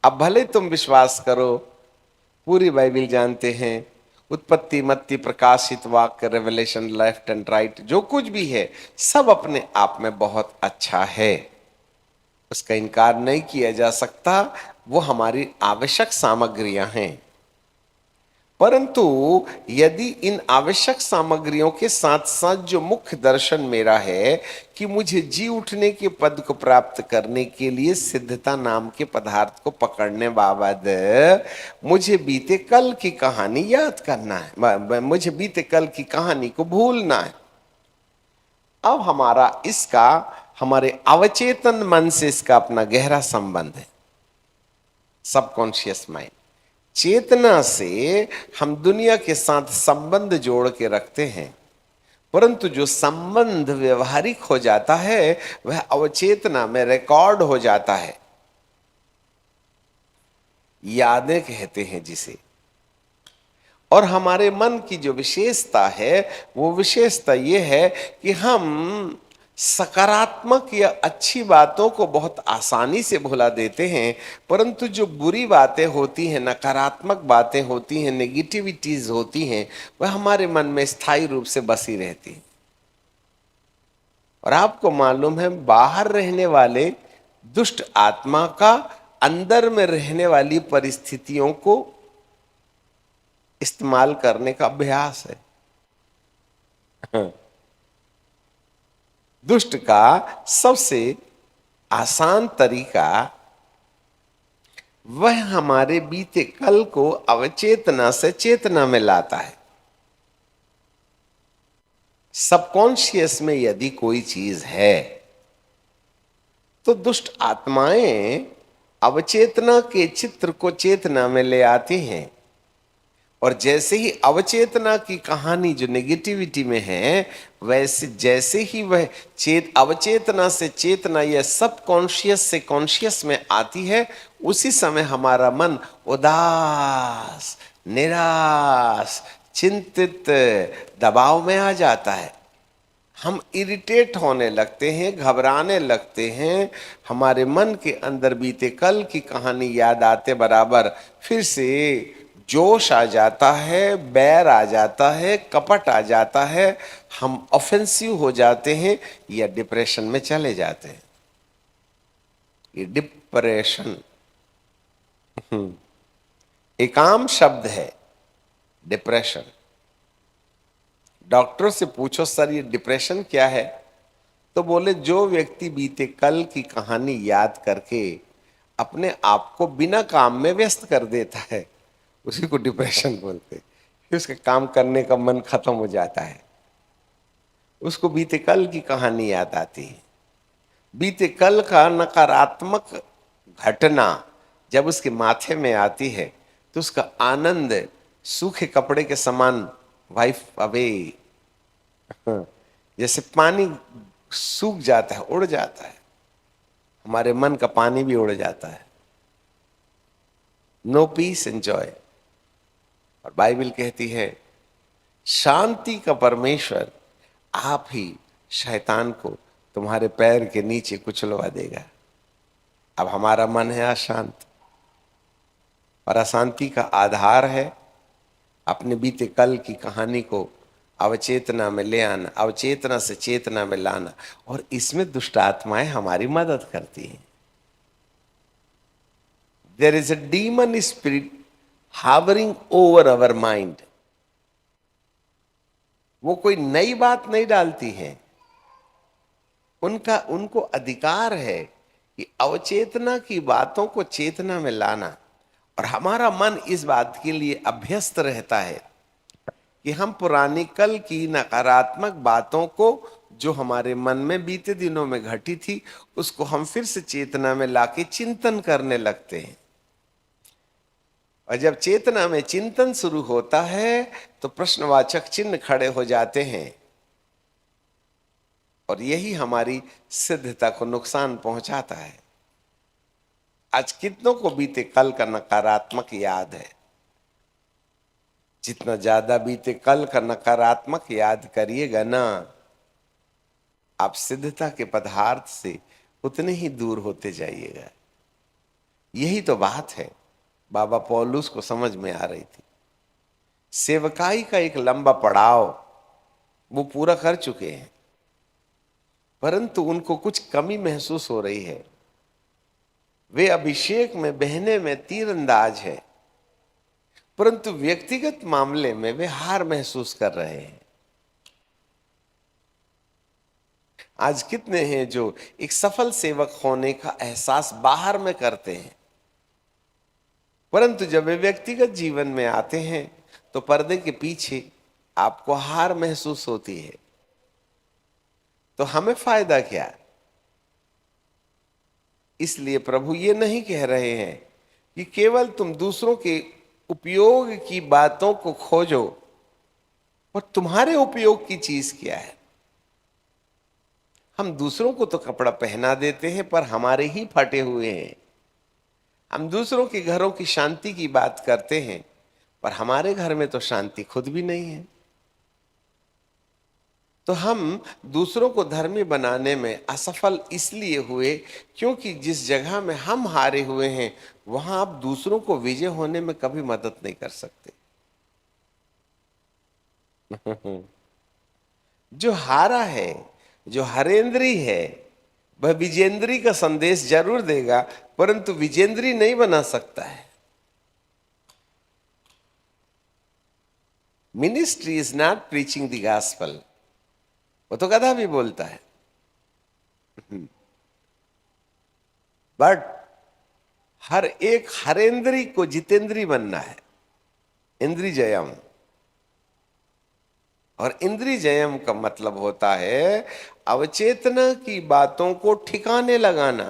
अब भले तुम विश्वास करो, पूरी बाइबिल जानते हैं, उत्पत्ति, मत्ती, प्रकाशित, वाक्य, रेवलेशन, लेफ्ट एंड राइट, जो कुछ भी है सब अपने आप में बहुत अच्छा है, उसका इनकार नहीं किया जा सकता। वो हमारी आवश्यक सामग्रियां हैं। परंतु यदि इन आवश्यक सामग्रियों के साथ साथ जो मुख्य दर्शन मेरा है कि मुझे जी उठने के पद को प्राप्त करने के लिए सिद्धता नाम के पदार्थ को पकड़ने बाबत मुझे बीते कल की कहानी याद करना है, मुझे बीते कल की कहानी को भूलना है। अब हमारा इसका, हमारे अवचेतन मन से इसका अपना गहरा संबंध है। सबकॉन्शियस माइंड, चेतना से हम दुनिया के साथ संबंध जोड़ के रखते हैं, परंतु जो संबंध व्यवहारिक हो जाता है वह अवचेतना में रिकॉर्ड हो जाता है। यादें कहते हैं जिसे। और हमारे मन की जो विशेषता है वो विशेषता ये है कि हम सकारात्मक या अच्छी बातों को बहुत आसानी से भुला देते हैं, परंतु जो बुरी बातें होती हैं, नकारात्मक बातें होती हैं, नेगेटिविटीज होती हैं, वह हमारे मन में स्थायी रूप से बसी रहती हैं। और आपको मालूम है, बाहर रहने वाले दुष्ट आत्मा का अंदर में रहने वाली परिस्थितियों को इस्तेमाल करने का अभ्यास है। दुष्ट का सबसे आसान तरीका वह हमारे बीते कल को अवचेतना से चेतना में लाता है। सबकॉन्शियस में यदि कोई चीज है तो दुष्ट आत्माएं अवचेतना के चित्र को चेतना में ले आती हैं, और जैसे ही अवचेतना की कहानी जो नेगेटिविटी में है, वैसे जैसे ही वह अवचेतना से चेतना या सब कॉन्शियस से कॉन्शियस में आती है, उसी समय हमारा मन उदास, निराश, चिंतित, दबाव में आ जाता है। हम इरिटेट होने लगते हैं, घबराने लगते हैं। हमारे मन के अंदर बीते कल की कहानी याद आते बराबर फिर से जोश आ जाता है, बैर आ जाता है, कपट आ जाता है, हम ऑफेंसिव हो जाते हैं या डिप्रेशन में चले जाते हैं। ये डिप्रेशन एक आम शब्द है, डिप्रेशन। डॉक्टरों से पूछो सर ये डिप्रेशन क्या है, तो बोले जो व्यक्ति बीते कल की कहानी याद करके अपने आप को बिना काम में व्यस्त कर देता है, उसी को डिप्रेशन बोलते हैं। फिर उसके काम करने का मन खत्म हो जाता है, उसको बीते कल की कहानी याद आती है। बीते कल का नकारात्मक घटना जब उसके माथे में आती है तो उसका आनंद सूखे कपड़े के समान वाइफ अवे, जैसे पानी सूख जाता है, उड़ जाता है, हमारे मन का पानी भी उड़ जाता है। No peace and joy. और बाइबल कहती है शांति का परमेश्वर आप ही शैतान को तुम्हारे पैर के नीचे कुचलवा देगा। अब हमारा मन है अशांत, और अशांति का आधार है अपने बीते कल की कहानी को अवचेतना में ले आना, अवचेतना से चेतना में लाना, और इसमें दुष्ट आत्माएं हमारी मदद करती हैं। There is a demon spirit hovering over our mind. वो कोई नई बात नहीं डालती है, उनको अधिकार है कि अवचेतना की बातों को चेतना में लाना। और हमारा मन इस बात के लिए अभ्यस्त रहता है कि हम पुरानी कल की नकारात्मक बातों को जो हमारे मन में बीते दिनों में घटी थी, उसको हम फिर से चेतना में लाके चिंतन करने लगते हैं। और जब चेतना में चिंतन शुरू होता है तो प्रश्नवाचक चिन्ह खड़े हो जाते हैं, और यही हमारी सिद्धता को नुकसान पहुंचाता है। आज कितनों को बीते कल का नकारात्मक याद है? जितना ज्यादा बीते कल का नकारात्मक याद करिएगा ना, आप सिद्धता के पदार्थ से उतने ही दूर होते जाइएगा। यही तो बात है, बाबा पौलुस को समझ में आ रही थी। सेवकाई का एक लंबा पड़ाव वो पूरा कर चुके हैं, परंतु उनको कुछ कमी महसूस हो रही है। वे अभिषेक में बहने में तीरंदाज है, परंतु व्यक्तिगत मामले में वे हार महसूस कर रहे हैं। आज कितने हैं जो एक सफल सेवक होने का एहसास बाहर में करते हैं, परंतु जब वे व्यक्तिगत जीवन में आते हैं तो पर्दे के पीछे आपको हार महसूस होती है। तो हमें फायदा क्या? इसलिए प्रभु ये नहीं कह रहे हैं कि केवल तुम दूसरों के उपयोग की बातों को खोजो, और तुम्हारे उपयोग की चीज क्या है? हम दूसरों को तो कपड़ा पहना देते हैं, पर हमारे ही फटे हुए हैं। हम दूसरों के घरों की शांति की बात करते हैं, पर हमारे घर में तो शांति खुद भी नहीं है। तो हम दूसरों को धर्मी बनाने में असफल इसलिए हुए क्योंकि जिस जगह में हम हारे हुए हैं वहां आप दूसरों को विजय होने में कभी मदद नहीं कर सकते। जो हारा है, जो हरेंद्री है, वह विजेंद्री का संदेश जरूर देगा, परंतु विजेंद्री नहीं बना सकता है। Ministry is not preaching the gospel, वो तो गधा भी बोलता है। बट हर एक हरेंद्री को जितेंद्री बनना है, इंद्री जयम। और इंद्री जयम का मतलब होता है अवचेतना की बातों को ठिकाने लगाना।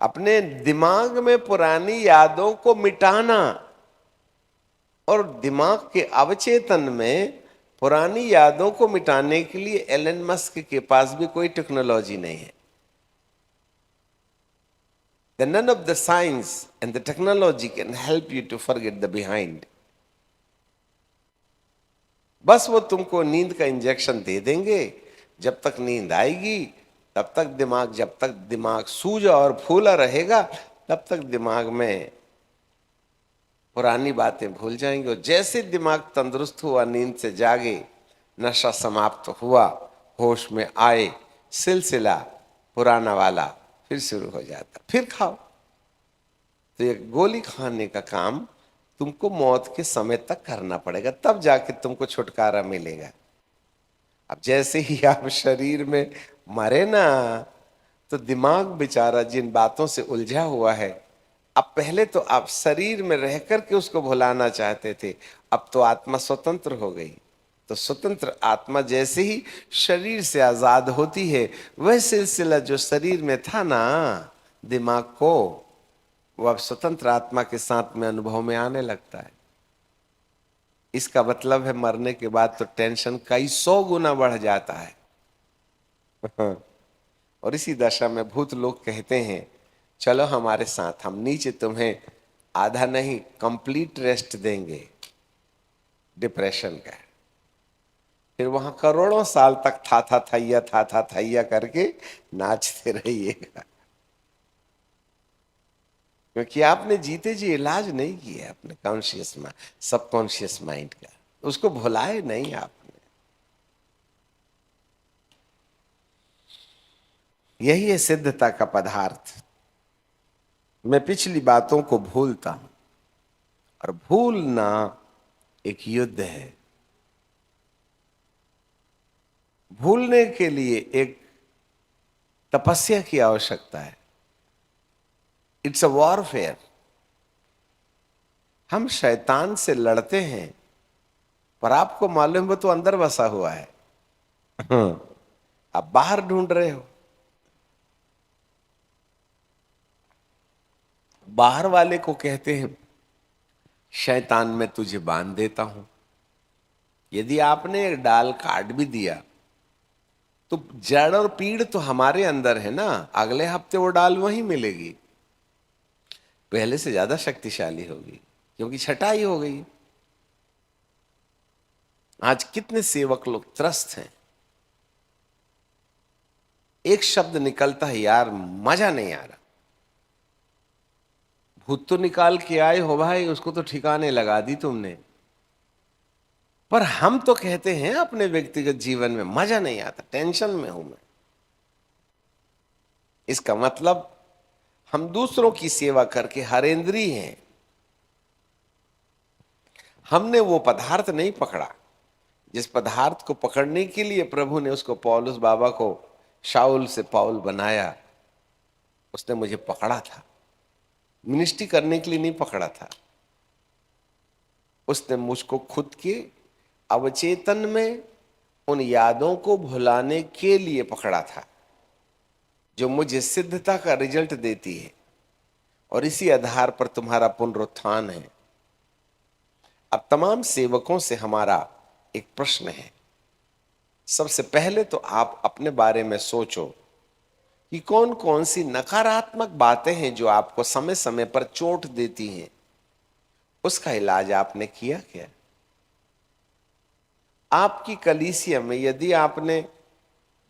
अपने दिमाग में पुरानी यादों को मिटाना। और दिमाग के अवचेतन में पुरानी यादों को मिटाने के लिए एलन मस्क के पास भी कोई टेक्नोलॉजी नहीं है। None of the science and the technology can help you to forget the behind. बस वो तुमको नींद का इंजेक्शन दे देंगे, जब तक नींद आएगी तब तक दिमाग, जब तक दिमाग सूजा और फूला रहेगा तब तक दिमाग में पुरानी बातें भूल जाएंगे। और जैसे दिमाग तंदुरुस्त हुआ, नींद से जागे, नशा समाप्त हुआ, होश में आए, सिलसिला पुराना वाला फिर शुरू हो जाता, फिर खाओ। तो ये गोली खाने का काम तुमको मौत के समय तक करना पड़ेगा, तब जाके तुमको छुटकारा मिलेगा। अब जैसे ही आप शरीर में मरे ना, तो दिमाग बेचारा जिन बातों से उलझा हुआ है, अब पहले तो आप शरीर में रह करके उसको भुलाना चाहते थे, अब तो आत्मा स्वतंत्र हो गई। तो स्वतंत्र आत्मा जैसे ही शरीर से आजाद होती है, वह सिलसिला जो शरीर में था ना दिमाग को, वो अब स्वतंत्र आत्मा के साथ में अनुभव में आने लगता है। इसका मतलब है मरने के बाद तो टेंशन कई 100 गुना बढ़ जाता है। और इसी दशा में भूत लोग कहते हैं चलो हमारे साथ, हम नीचे तुम्हें आधा नहीं कंप्लीट रेस्ट देंगे डिप्रेशन का। फिर वहां करोड़ों साल तक था थैया करके नाचते रहिएगा, क्योंकि आपने जीते जी इलाज नहीं किया अपने कॉन्शियस में, सबकॉन्शियस माइंड का, उसको भुलाए नहीं आपने। यही है सिद्धता का पदार्थ। मैं पिछली बातों को भूलता हूं, और भूलना एक युद्ध है। भूलने के लिए एक तपस्या की आवश्यकता है। It's a warfare. हम शैतान से लड़ते हैं, पर आपको मालूम है वो तो अंदर बसा हुआ है, आप बाहर ढूंढ रहे हो। बाहर वाले को कहते हैं शैतान मैं तुझे बांध देता हूं। यदि आपने एक डाल काट भी दिया तो जड़ और पीड़ तो हमारे अंदर है ना, अगले हफ्ते वो डाल वहीं मिलेगी, पहले से ज्यादा शक्तिशाली होगी, क्योंकि छटाई हो गई। आज कितने सेवक लोग त्रस्त हैं, एक शब्द निकलता है, यार मजा नहीं आ रहा। भूत तो निकाल के आए हो भाई, उसको तो ठिकाने लगा दी तुमने, पर हम तो कहते हैं अपने व्यक्तिगत जीवन में मजा नहीं आता, टेंशन में हूं मैं। इसका मतलब हम दूसरों की सेवा करके हरेंद्री हैं। हमने वो पदार्थ नहीं पकड़ा जिस पदार्थ को पकड़ने के लिए प्रभु ने उसको, पौलुस बाबा को शाऊल से पाउल बनाया। उसने मुझे पकड़ा था, मिनिस्ट्री करने के लिए नहीं पकड़ा था। उसने मुझको खुद के अवचेतन में उन यादों को भुलाने के लिए पकड़ा था जो मुझे सिद्धता का रिजल्ट देती है, और इसी आधार पर तुम्हारा पुनरुत्थान है। अब तमाम सेवकों से हमारा एक प्रश्न है। सबसे पहले तो आप अपने बारे में सोचो कि कौन कौन सी नकारात्मक बातें हैं जो आपको समय समय पर चोट देती हैं। उसका इलाज आपने किया क्या? आपकी कलीसिया में यदि आपने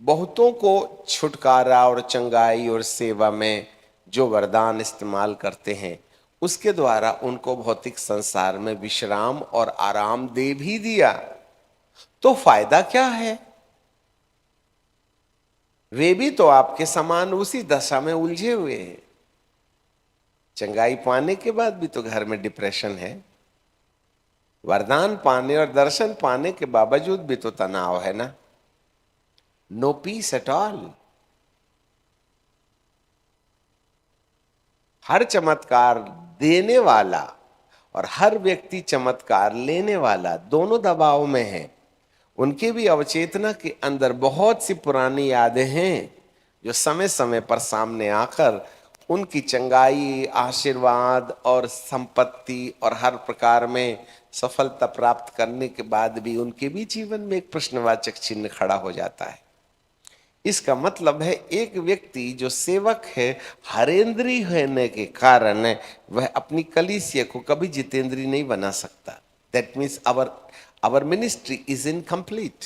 बहुतों को छुटकारा और चंगाई और सेवा में जो वरदान इस्तेमाल करते हैं, उसके द्वारा उनको भौतिक संसार में विश्राम और आराम दे भी दिया, तो फायदा क्या है? वे भी तो आपके समान उसी दशा में उलझे हुए हैं। चंगाई पाने के बाद भी तो घर में डिप्रेशन है, वरदान पाने और दर्शन पाने के बावजूद भी तो तनाव है ना। No peace at all. हर चमत्कार देने वाला और हर व्यक्ति चमत्कार लेने वाला दोनों दबाव में है। उनके भी अवचेतना के अंदर बहुत सी पुरानी यादें हैं जो समय समय पर सामने आकर उनकी चंगाई, आशीर्वाद और संपत्ति और हर प्रकार में सफलता प्राप्त करने के बाद भी उनके भी जीवन में एक प्रश्नवाचक चिन्ह खड़ा हो जाता है। इसका मतलब है एक व्यक्ति जो सेवक है, हरेंद्री होने के कारण वह अपनी कलीसिया को कभी जितेंद्री नहीं बना सकता। That means our ministry is incomplete.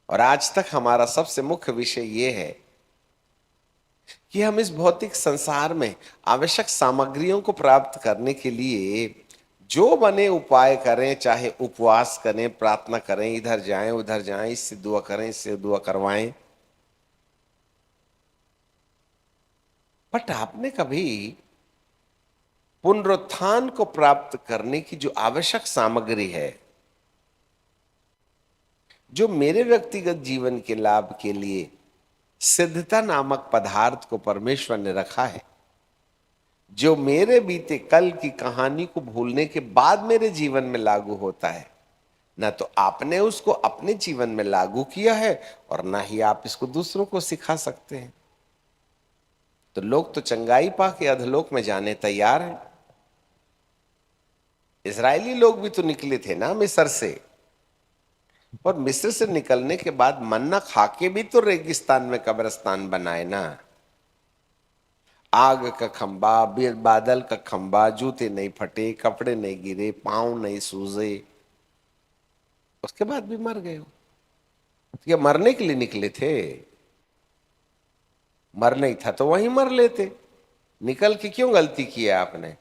और आज तक हमारा सबसे मुख्य विषय यह है कि हम इस भौतिक संसार में आवश्यक सामग्रियों को प्राप्त करने के लिए जो बने उपाय करें, चाहे उपवास करें, प्रार्थना करें, इधर जाएं उधर जाएं, इससे दुआ करें, इससे दुआ करवाएं, बट आपने कभी पुनरुत्थान को प्राप्त करने की जो आवश्यक सामग्री है, जो मेरे व्यक्तिगत जीवन के लाभ के लिए सिद्धता नामक पदार्थ को परमेश्वर ने रखा है, जो मेरे बीते कल की कहानी को भूलने के बाद मेरे जीवन में लागू होता है, ना तो आपने उसको अपने जीवन में लागू किया है और ना ही आप इसको दूसरों को सिखा सकते हैं। तो लोग तो चंगाई पा के अधलोक में जाने तैयार हैं। इजरायली लोग भी तो निकले थे ना मिस्र से, और मिस्र से निकलने के बाद मन्ना खा के भी तो रेगिस्तान में कब्रिस्तान बनाए ना। आग का खंबा, बादल का खंबा, जूते नहीं फटे, कपड़े नहीं गिरे, पांव नहीं सूजे, उसके बाद भी मर गए हो। ये मरने के लिए निकले थे? मरना ही था तो वहीं मर लेते। निकल के क्यों गलती किया आपने?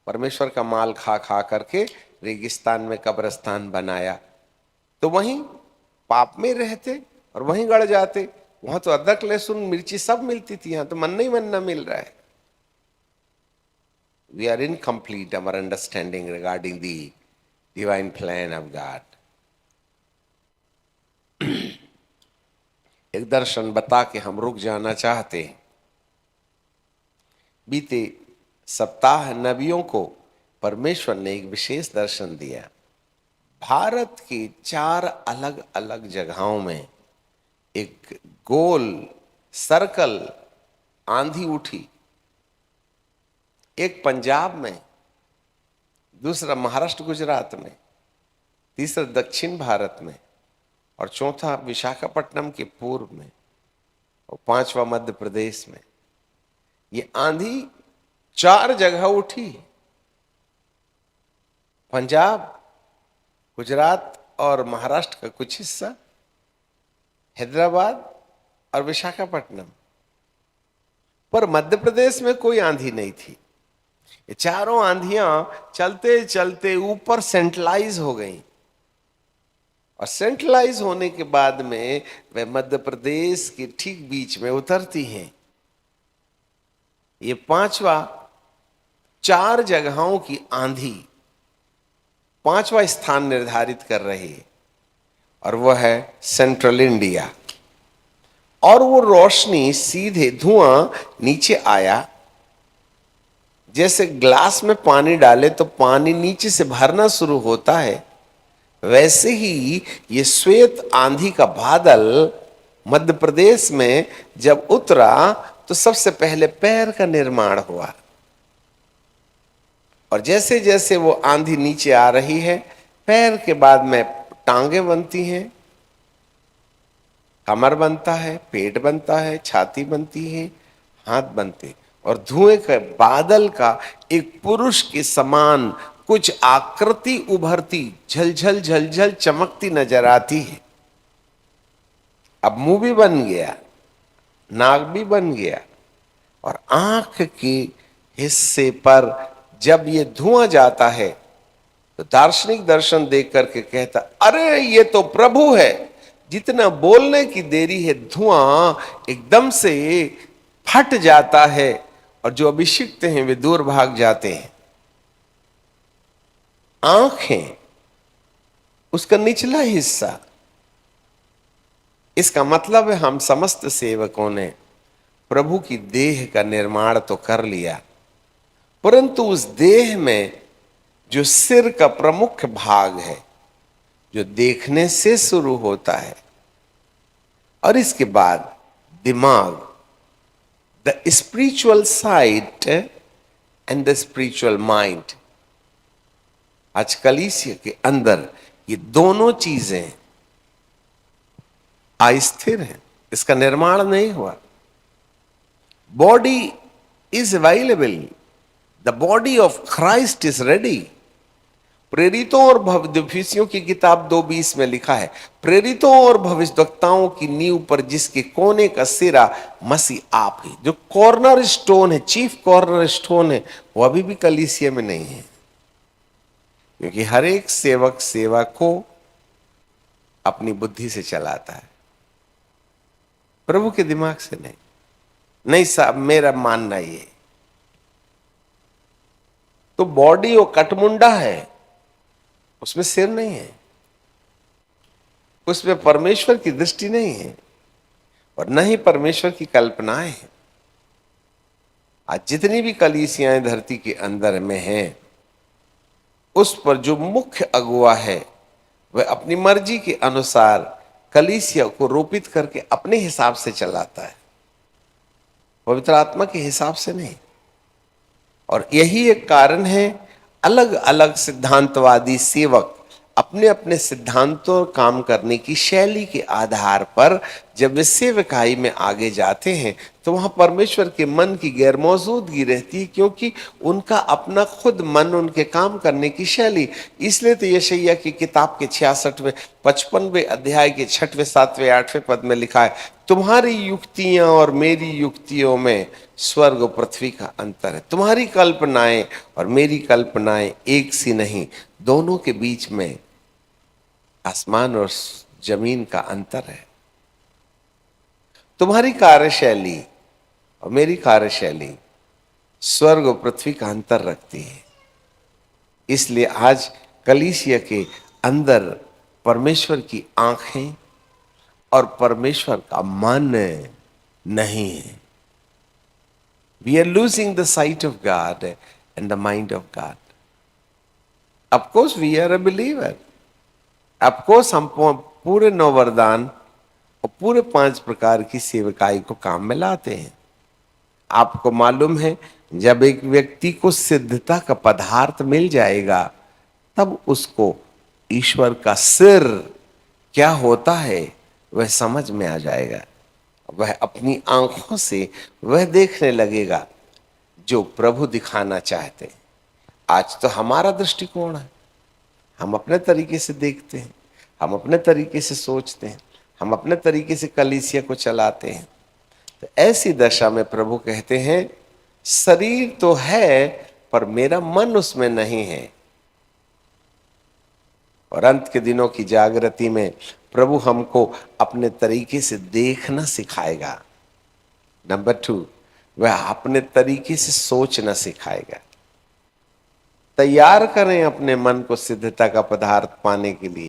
परमेश्वर का माल खा खा करके रेगिस्तान में कब्रिस्तान बनाया, तो वहीं पाप में रहते और वहीं गड़ जाते। वहां तो अदरक, लहसुन, मिर्ची सब मिलती थी, यहां तो मन्ना ही मन्ना मिल रहा है। We are incomplete our understanding regarding the divine plan of God. एक दर्शन बता के हम रुक जाना चाहते हैं। बीते सप्ताह नबियों को परमेश्वर ने एक विशेष दर्शन दिया। भारत की 4 अलग अलग जगहों में एक गोल सर्कल आंधी उठी। एक पंजाब में, दूसरा महाराष्ट्र गुजरात में, तीसरा दक्षिण भारत में, और चौथा विशाखापट्टनम के पूर्व में, और पांचवा मध्य प्रदेश में। ये आंधी 4 जगह उठी। पंजाब, गुजरात और महाराष्ट्र का कुछ हिस्सा, हैदराबाद और विशाखापट्टनम। पर मध्य प्रदेश में कोई आंधी नहीं थी। ये चारों आंधियां चलते चलते ऊपर सेंट्रलाइज हो गई, और सेंट्रलाइज होने के बाद में वे मध्य प्रदेश के ठीक बीच में उतरती हैं। ये पांचवा, 4 जगहों की आंधी 5वां स्थान निर्धारित कर रही है, और वह है सेंट्रल इंडिया। और वो रोशनी सीधे धुआं नीचे आया। जैसे ग्लास में पानी डाले तो पानी नीचे से भरना शुरू होता है, वैसे ही ये श्वेत आंधी का बादल मध्य प्रदेश में जब उतरा तो सबसे पहले पैर का निर्माण हुआ। और जैसे जैसे वो आंधी नीचे आ रही है, पैर के बाद में टांगे बनती हैं, कमर बनता है, पेट बनता है, छाती बनती है, हाथ बनते, और धुएं के बादल का एक पुरुष के समान कुछ आकृति उभरती, झलझल झलझल चमकती नजर आती है। अब मुंह भी बन गया, नाक भी बन गया, और आंख के हिस्से पर जब ये धुआं जाता है तो दार्शनिक दर्शन देख करके कहता, अरे ये तो प्रभु है। जितना बोलने की देरी है, धुआं एकदम से फट जाता है, और जो अभिषिक्त हैं वे दूर भाग जाते हैं। आंखें उसका निचला हिस्सा। इसका मतलब है हम समस्त सेवकों ने प्रभु की देह का निर्माण तो कर लिया, परंतु उस देह में जो सिर का प्रमुख भाग है, जो देखने से शुरू होता है, और इसके बाद दिमाग, the spiritual site and the spiritual mind. आज कलीसिया के अंदर ये दोनों चीजें अस्थिर हैं, इसका निर्माण नहीं हुआ। Body is available, the body of Christ is ready. प्रेरितों और भविष्यों की किताब 2:20 में लिखा है, प्रेरितों और भविष्यवक्ताओं की नींव पर जिसके कोने का सिरा मसीह आप ही। जो कॉर्नर स्टोन है, चीफ कॉर्नर स्टोन है, वो अभी भी कलीसिया में नहीं है, क्योंकि हर एक सेवक सेवा को अपनी बुद्धि से चलाता है, प्रभु के दिमाग से नहीं। नहीं साहब, मेरा मानना ये, तो बॉडी वो कटमुंडा है, उसमें सिर नहीं है, उसमें परमेश्वर की दृष्टि नहीं है, और न ही परमेश्वर की कल्पनाएं हैं। आज जितनी भी कलीसियाएं धरती के अंदर में हैं, उस पर जो मुख्य अगुवा है वह अपनी मर्जी के अनुसार कलीसिया को रोपित करके अपने हिसाब से चलाता है, पवित्र आत्मा के हिसाब से नहीं। और यही एक कारण है, अलग अलग सिद्धांतवादी सेवक अपने अपने सिद्धांतों काम करने की शैली के आधार पर जब वे सेवकाई में आगे जाते हैं तो वहां परमेश्वर के मन की गैर मौजूदगी रहती है, क्योंकि उनका अपना खुद मन, उनके काम करने की शैली। इसलिए तो यशायाह की किताब के 66वें 55वें अध्याय के 6वें 7वें 8वें पद में लिखा है, तुम्हारी युक्तियां और मेरी युक्तियों में स्वर्ग और पृथ्वी का अंतर है। तुम्हारी कल्पनाएं और मेरी कल्पनाएं एक सी नहीं, दोनों के बीच में आसमान और जमीन का अंतर है। तुम्हारी कार्यशैली और मेरी कार्यशैली स्वर्ग और पृथ्वी का अंतर रखती है। इसलिए आज कलीसिया के अंदर परमेश्वर की आंखें और परमेश्वर का मन नहीं है। We are losing the sight of God and the mind of God. Of course we are a believer. Of course हम पूरे 9 वरदान और पूरे 5 प्रकार की सेवकाई को काम में लाते हैं। आपको मालूम है, जब एक व्यक्ति को सिद्धता का पदार्थ मिल जाएगा तब उसको ईश्वर का सिर क्या होता है वह समझ में आ जाएगा। वह अपनी आंखों से वह देखने लगेगा जो प्रभु दिखाना चाहते हैं। आज तो हमारा दृष्टिकोण है, हम अपने तरीके से देखते हैं, हम अपने तरीके से सोचते हैं, हम अपने तरीके से कलीसिया को चलाते हैं। तो ऐसी दशा में प्रभु कहते हैं शरीर तो है पर मेरा मन उसमें नहीं है। और अंत के दिनों की जागृति में प्रभु हमको अपने तरीके से देखना सिखाएगा। नंबर 2, वह अपने तरीके से सोचना सिखाएगा। तैयार करें अपने मन को सिद्धता का पदार्थ पाने के लिए।